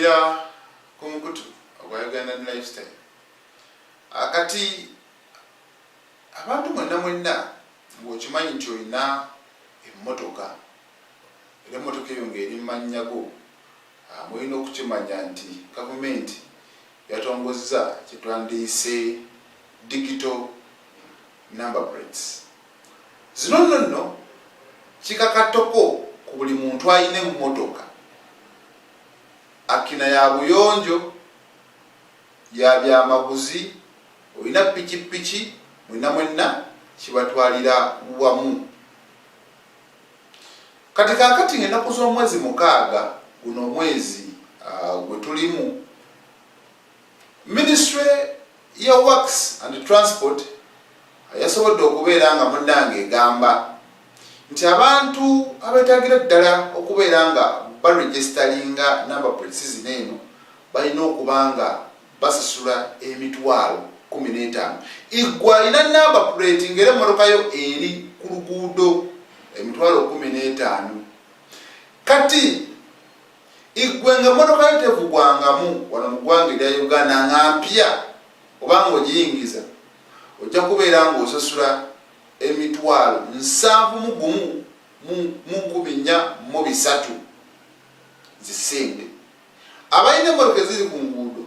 Tukulira ku mukutu ogwa Uganda Lifestyle. Akati abantu mwenna ng'okimanyi nti olina emmotoka era emmotoka eyo ng'eri mmanyago, mulina okukimanya nti gavumenti yatongozza kye twandiyise digital number plates. Zino nno kikakatoko ku buli muntu alina emmotoka, akina ya buyonjo, ya byamaguzi, olina pikipiki, mwenna kibatwalira wamu. Kati kakati ng'ennaku z'omwezi mukaaga guno omwezi gwe tulimu, Ministry ya Works and Transport yasobodde okubeera nga munnange egamba nti abantu abeetagira ddala okubeera nga baregisteringa number plates zino eno balina okuba nga basasula emitwalo 15. Igwa alina number plate ng'era emmotoka yo eri ku luguudo emitwalo 15. Kati igwe nga emmotoka yo tevugwangamu wano mu ggwanga erya Uganda nga mpya oba ng'ogiyingiza, ojja kubeera ng'osasula emitwalo 7,430 zisenge. Abalina emmotoka eziri ku nguudo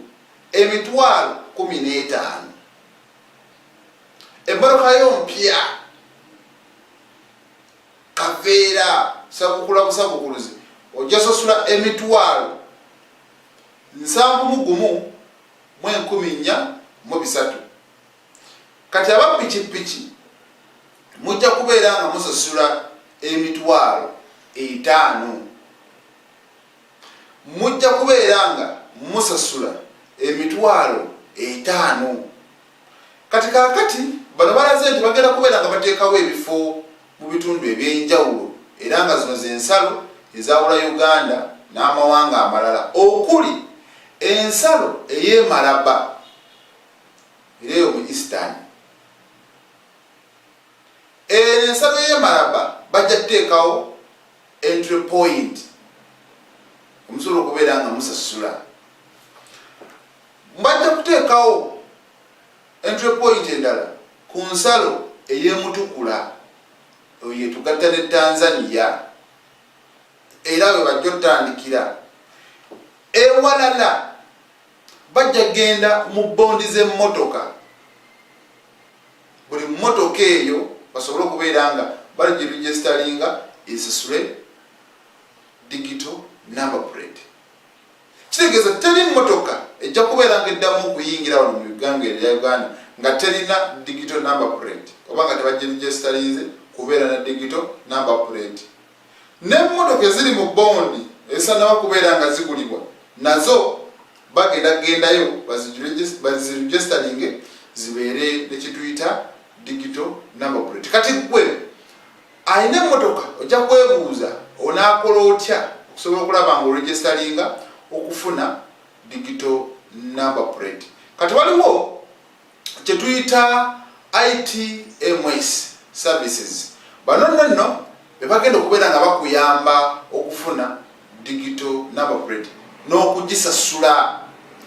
emitwalo 15. Emmotoka yo mpya kaveera sabukula busabukuluzi ojja sasula emitwalo 7,430. Kati aba pikipiki mujja kubeera nga musasula emitwalo 5. Mujja kubeera nga musasula emitwalo 5. Kati kakati bano balaze nti bagenda kubeera nga bateekawo ebifo mu bitundu ebyenjawulo era nga zino z'ensalo ezawula Uganda n'amawanga amalala, okuli ensalo ey'e Malaba era eyo mu Eastern. Ensalo ey'e Malaba bajja kuteekawo entry point omusobola okubeera nga musasula. Bajja kuteekawo entry point endala ku nsalo ey'e Mutukula, oyo yetugatta ne Tanzania, era we bajja otandikira. Ewalala bajja genda mu bondi z'emmotoka, buli mmotoka eyo basobole okubeera nga baligiregisteringa esasule digital number plate. Kitegeeza teri mmotoka ejja kubeera nga eddamu okuyingira wano mu Uganda erya Uganda nga terina digital number plate oba nga tebagiregisterinze kubeera na digital number plate. N'emmotoka eziri mu bondi ezisanaba kubeera nga zigulibwa nazo bagendayo baziregisteringe zibeere nekituyita digital number plate. Kati gwe alina emmotoka ojja kwebuuza onaakola otya okusobola okulaba nga oregisteringa okufuna digital number plate. Kati waliwo kye tuyita ITMS services. Bano nno be bagenda okubeera nga bakuyamba okufuna digital number plate n'okugisasula.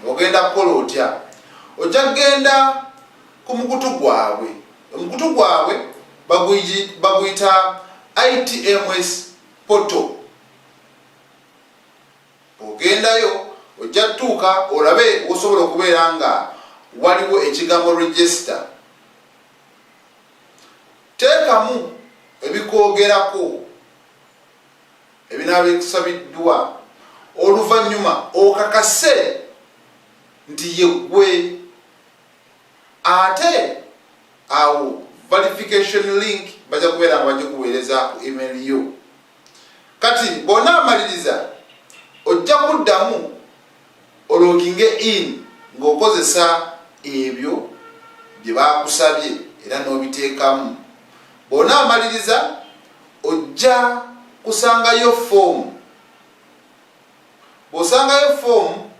Ogenda kukola otya? Ojja kugenda ku mukutu gwabwe. Omukutu gwabwe baguyita ITMS portal. Ogendayo ojja kutuuka olabe osobola okubeera nga waliwo ekigambo register. Teekamu ebikwogerako ebinaaba bikusabiddwa, oluvannyuma okakase nti yeggwe. Ate awo verification link bajja kubeera nga bajja kuweereza ku email yo. Kati bw'onaamaliriza ojja kuddamu ologinge in ng'okozesa ebyo bye baakusabye era n'obiteekamu. Bw'onaamaliriza ojja kusangayo foomu. Bw'osangayo foomu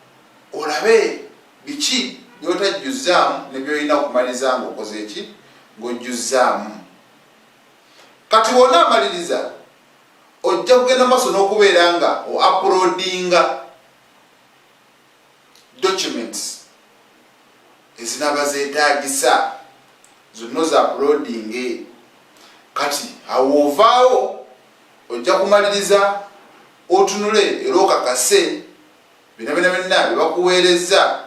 olabe biki byotajjuzzaamu ne byolina okumaliriza ng'okoze eki ng'ojjuzzaamu. Kati bw'onaamaliriza ojja kugenda maaso n'okubeera nga o-uploadinga documents ezinaba zeetagisa zonna za uploading. Kati awo ovaawo ojja kumaliriza otunule era okakase bina bye bakuweereza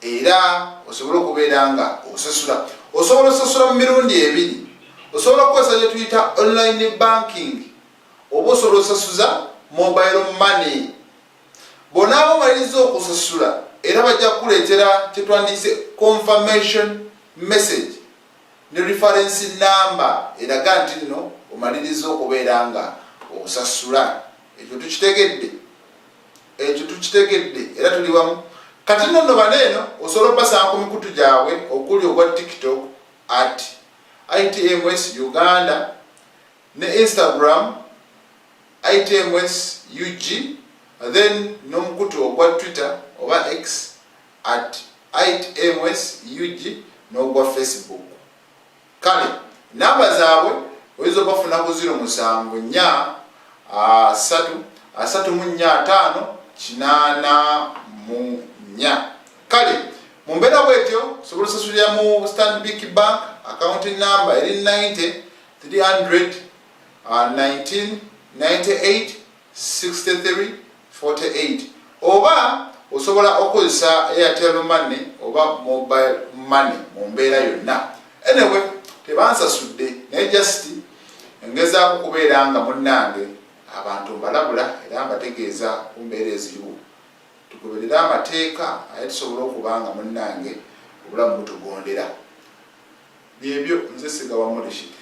era osobola okubeera nga osasula. Osobola osasula mu mirundi ebiri. Osobola okukozesa kye tuyita online banking oba osobola osasuza mobile money. Bw'onaaba omaliriza okusasula era bajja kukuleetera kye twandiyise confirmation message ne reference number eraga nti nno omaliriza okubeera nga osasula. Ekyo tukitegedde era tuli wamu. Kati nno baneeno osobola obbasanga ku mikutu gyabwe okuli ogwa TikTok at ITMS Uganda ne Instagram ITMS UG, then n'omukutu ogwa Twitter oba X at ITMS UG n'ogwa Facebook. Kale namba zaabwe oyinza obafuna ku 074 345 8 kale mu mbeera bwetyo osobola osasulira mu Stanbic Bank accounting number eri 90 300 19 98 63 48 oba osobola okozesa Airtel Money oba mobile money mu mbeera yonna. Anyway, tebansasudde naye just engezaako kubeera nga munnange abantu mbalabula era mbategeeza ku mbeera eziriwo. Tugoberera amateeka aye tusobola okuba nga munnange obulamu butugondera. Byebyo nze Sigawa Mulishi.